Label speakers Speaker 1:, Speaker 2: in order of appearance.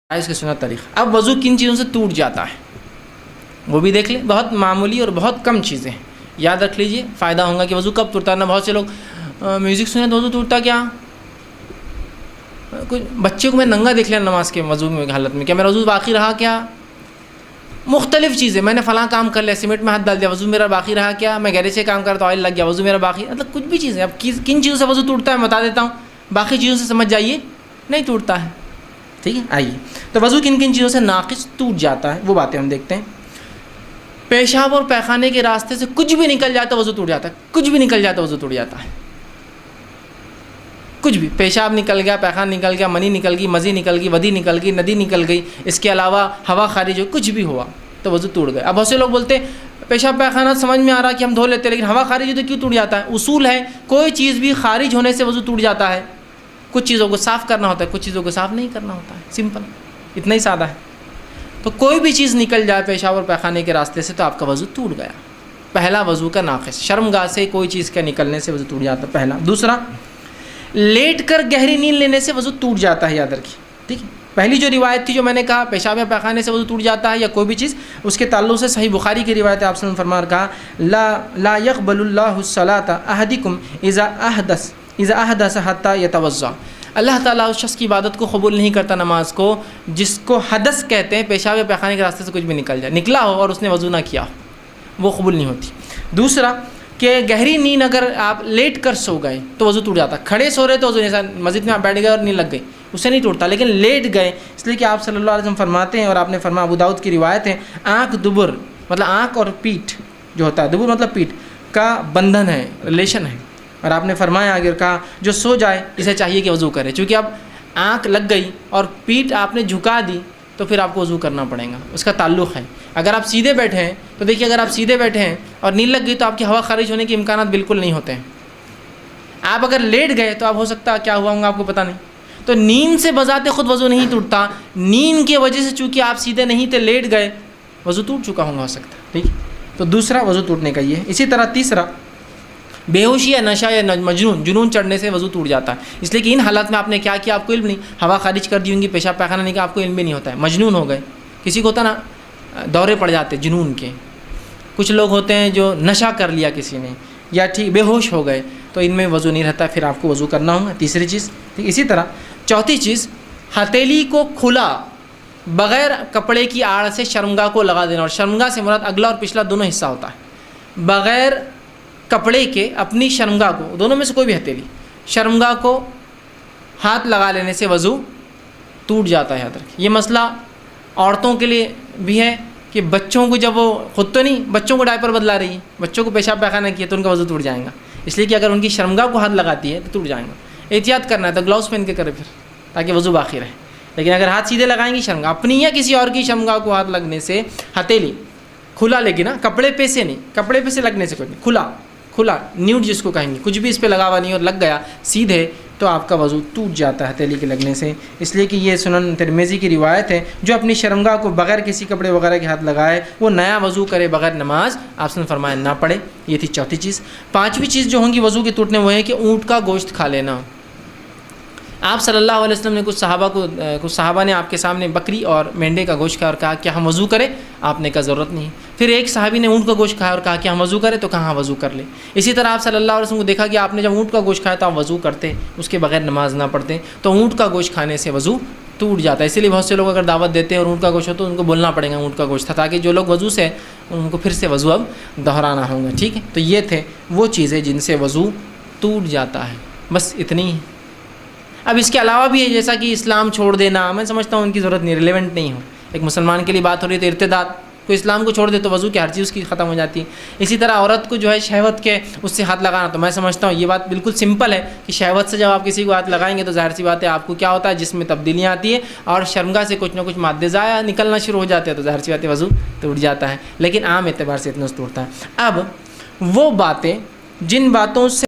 Speaker 1: اس کے سنت طریقہ۔ اب وضو کن چیزوں سے ٹوٹ جاتا ہے وہ بھی دیکھ لیں، بہت معمولی اور بہت کم چیزیں ہیں، یاد رکھ لیجئے، فائدہ ہوگا کہ وضو کب ٹوٹتا ہے۔ نہ بہت سے لوگ میوزک سنیں تو وضو ٹوٹتا کیا؟ کچھ بچے کو میں ننگا دیکھ لیا نماز کے وضو میں حالت میں، کیا میرا وضو باقی رہا کیا؟ مختلف چیزیں، میں نے فلاں کام کر لیا، سیمنٹ میں ہاتھ ڈال دیا، وضو میرا باقی رہا کیا؟ میں گیرے سے کام کرتا آئل لگ گیا، وضو میرا باقی، مطلب کچھ بھی چیزیں۔ اب کن چیزوں سے وضو ٹوٹتا ہے بتا دیتا ہوں، باقی چیزوں سے سمجھ جائیے نہیں ٹوٹتا ہے، ٹھیک ہے۔ آئیے تو وضو کن کن چیزوں سے ناقص ٹوٹ جاتا ہے وہ باتیں ہم دیکھتے ہیں۔ پیشاب اور پیخانے کے راستے سے کچھ بھی نکل جاتا ہے وضو ٹوٹ جاتا ہے، کچھ بھی نکل جاتا ہے وضو ٹوٹ جاتا ہے، کچھ بھی، پیشاب نکل گیا، پیخان نکل گیا، منی نکل گئی، مزی نکل گئی، ودی نکل گئی، ندی نکل گئی، اس کے علاوہ ہوا خارج ہو، کچھ بھی ہوا تو وضو ٹوٹ گیا۔ اب بہت سے لوگ بولتے ہیں پیشاب پیخانہ سمجھ میں آ رہا کہ ہم دھو لیتے ہیں، لیکن ہوا خارج ہو تو کیوں ٹوٹ جاتا ہے؟ اصول ہے کوئی چیز بھی خارج ہونے سے وضو ٹوٹ جاتا ہے، کچھ چیزوں کو صاف کرنا ہوتا ہے، کچھ چیزوں کو صاف نہیں کرنا ہوتا ہے، سمپل، اتنا ہی سادہ ہے۔ تو کوئی بھی چیز نکل جائے پیشاب اور پیخانے کے راستے سے تو آپ کا وضو ٹوٹ گیا، پہلا وضو کا ناقص۔ شرمگاہ سے کوئی چیز کا نکلنے سے وضو ٹوٹ جاتا ہے، پہلا۔ دوسرا، لیٹ کر گہری نیند لینے سے وضو ٹوٹ جاتا ہے، یاد رکھیے، ٹھیک ہے۔ پہلی جو روایت تھی جو میں نے کہا پیشاب یا پیخانے سے وضو ٹوٹ جاتا ہے یا کوئی بھی چیز، اس کے تعلق سے صحیح بخاری کی روایت ہے، آپ صلی اللہ علیہ وسلم نے کہا لا يقبل اللہ الصلاۃ احدکم اذا احدث حتى يتوضا۔ اللہ تعالیٰ اس شخص کی عبادت کو قبول نہیں کرتا، نماز کو، جس کو حدث کہتے ہیں، پیشاب یا پیخانے کے راستے سے کچھ بھی نکل جائے، نکلا ہو اور اس نے وضو نہ کیا ہو، وہ قبول نہیں ہوتی۔ دوسرا کہ گہری نیند اگر آپ لیٹ کر سو گئے تو وضو ٹوٹ جاتا ہے، کھڑے سو رہے تو وضو نہیں، مسجد میں آپ بیٹھ گئے اور نیند لگ گئی اس سے نہیں ٹوٹتا، لیکن لیٹ گئے، اس لیے کہ آپ صلی اللہ علیہ وسلم فرماتے ہیں، اور آپ نے فرمایا، ابو داؤد کی روایت ہے، آنکھ دبر مطلب آنکھ اور پیٹھ جو ہوتا ہے، دبر مطلب پیٹھ کا بندھن ہے، ریلیشن ہے، اور آپ نے فرمایا اگر کہا جو سو جائے اسے چاہیے کہ وضو کرے، چونکہ اب آنکھ لگ گئی اور پیٹھ آپ نے جھکا دی تو پھر آپ کو وضو کرنا پڑے گا، اس کا تعلق ہے۔ اگر آپ سیدھے بیٹھے ہیں تو دیکھیے، اگر آپ سیدھے بیٹھے ہیں اور نیند لگ گئی تو آپ کی ہوا خارج ہونے کے امکانات بالکل نہیں ہوتے ہیں۔ آپ اگر لیٹ گئے تو آپ ہو سکتا ہے کیا ہوا ہوگا آپ کو پتہ نہیں۔ تو نیند سے بذات خود وضو نہیں ٹوٹتا، نیند کی وجہ سے چونکہ آپ سیدھے نہیں تھے، لیٹ گئے، وضو ٹوٹ چکا ہوگا ہو سکتا ہے، ٹھیک ہے۔ تو دوسرا وضو ٹوٹنے کا یہ ہے۔ اسی طرح تیسرا، بے ہوشی یا نشہ یا جنون چڑھنے سے وضو ٹوٹ جاتا ہے، اس لیے کہ ان حالات میں آپ نے کیا کیا آپ کو علم نہیں، ہوا خارج کر دی ہوں گی، پیشاب پیخانہ نہیں کا آپ کو علم بھی نہیں ہوتا ہے، مجنون ہو گئے۔ کسی کو ہوتا نا دورے پڑ جاتے جنون کے، کچھ لوگ ہوتے ہیں جو نشہ کر لیا کسی نے، یا ٹھیک بے ہوش ہو گئے، تو ان میں وضو نہیں رہتا، پھر آپ کو وضو کرنا ہوگا، تیسری چیز، ٹھیک۔ اسی طرح چوتھی چیز، ہتھیلی کو کھلا بغیر کپڑے کی آڑ سے شرمگاہ کو لگا دینا، اور شرمگاہ سے مراد اگلا اور پچھلا دونوں حصہ ہوتا ہے، بغیر کپڑے کے اپنی شرمگاہ کو، دونوں میں سے کوئی بھی ہتھیلی، شرمگاہ کو ہاتھ لگا لینے سے وضو ٹوٹ جاتا ہے، یاد رکھیں۔ یہ مسئلہ عورتوں کے لیے بھی ہے کہ بچوں کو جب وہ خود تو نہیں، بچوں کو ڈائپر بدلا رہی ہے، بچوں کو پیشاب پیخانہ کیا تو ان کا وضو ٹوٹ جائے گا، اس لیے کہ اگر ان کی شرمگاہ کو ہاتھ لگاتی ہے تو ٹوٹ جائے گا۔ احتیاط کرنا ہے تو گلاؤز پہن کے کرے پھر، تاکہ وضو باقی رہے، لیکن اگر ہاتھ سیدھے لگائیں گی شرمگاہ اپنی یا کسی اور کی شرمگاہ کو ہاتھ لگنے سے، ہتھیلی کھلا لے گی نا، کپڑے پہ سے نہیں، کپڑے پہ سے لگنے سے کوئی نہیں، کھلا نیوڈ جس کو کہیں گے، کچھ بھی اس پہ لگا ہوا نہیں اور لگ گیا سیدھے تو آپ کا وضو ٹوٹ جاتا ہے ہتھیلی کے لگنے سے، اس لیے کہ یہ سنن ترمذی کی روایت ہے، جو اپنی شرمگاہ کو بغیر کسی کپڑے وغیرہ کے ہاتھ لگائے وہ نیا وضو کرے، بغیر نماز آپ نے فرمایا نہ پڑھے۔ یہ تھی چوتھی چیز۔ پانچویں چیز جو ہوں گی وضو کے ٹوٹنے وہ ہے کہ اونٹ کا گوشت کھا لینا۔ آپ صلی اللہ علیہ وسلم نے کچھ صحابہ نے آپ کے سامنے بکری اور مینڈے کا گوشت کھایا اور کہا کہ ہم وضو کریں، آپ نے کہا ضرورت نہیں۔ پھر ایک صحابی نے اونٹ کا گوشت کھایا اور کہا کہ ہم وضو کریں، تو کہاں وضو کر لیں۔ اسی طرح آپ صلی اللہ علیہ وسلم کو دیکھا کہ آپ نے جب اونٹ کا گوشت کھایا تو آپ وضو کرتے، اس کے بغیر نماز نہ پڑھتے، تو اونٹ کا گوشت کھانے سے وضو ٹوٹ جاتا ہے۔ اسی لیے بہت سے لوگ اگر دعوت دیتے ہیں اور اونٹ کا گوشت ہو تو ان کو بولنا پڑے گا اونٹ کا گوشت تھا، تاکہ جو لوگ وضو سے ان کو پھر سے وضو اب دہرانا ہوگا، ٹھیک ہے۔ تو یہ تھے وہ چیزیں جن سے وضو ٹوٹ جاتا ہے، بس اتنی ہی۔ اب اس کے علاوہ بھی ہے، جیسا کہ اسلام چھوڑ دینا، میں سمجھتا ہوں ان کی ضرورت نہیں، ریلیونٹ نہیں ہو۔ ایک مسلمان کے لیے بات ہو رہی ہے تو ارتداد، کوئی اسلام کو چھوڑ دے تو وضو کی ہر چیز اس کی ختم ہو جاتی ہے۔ اسی طرح عورت کو جو ہے شہوت کے اس سے ہاتھ لگانا، تو میں سمجھتا ہوں یہ بات بالکل سمپل ہے کہ شہوت سے جب آپ کسی کو ہاتھ لگائیں گے تو ظاہر سی بات ہے آپ کو کیا ہوتا ہے، جس میں تبدیلیاں آتی ہے اور شرمگاہ سے کچھ نہ کچھ مادے ضائع نکلنا شروع ہو جاتے ہیں، تو ظاہر سی بات ہے وضو ٹوٹ جاتا ہے، لیکن عام اعتبار سے اتنا ٹوٹتا ہے۔ اب وہ باتیں جن باتوں سے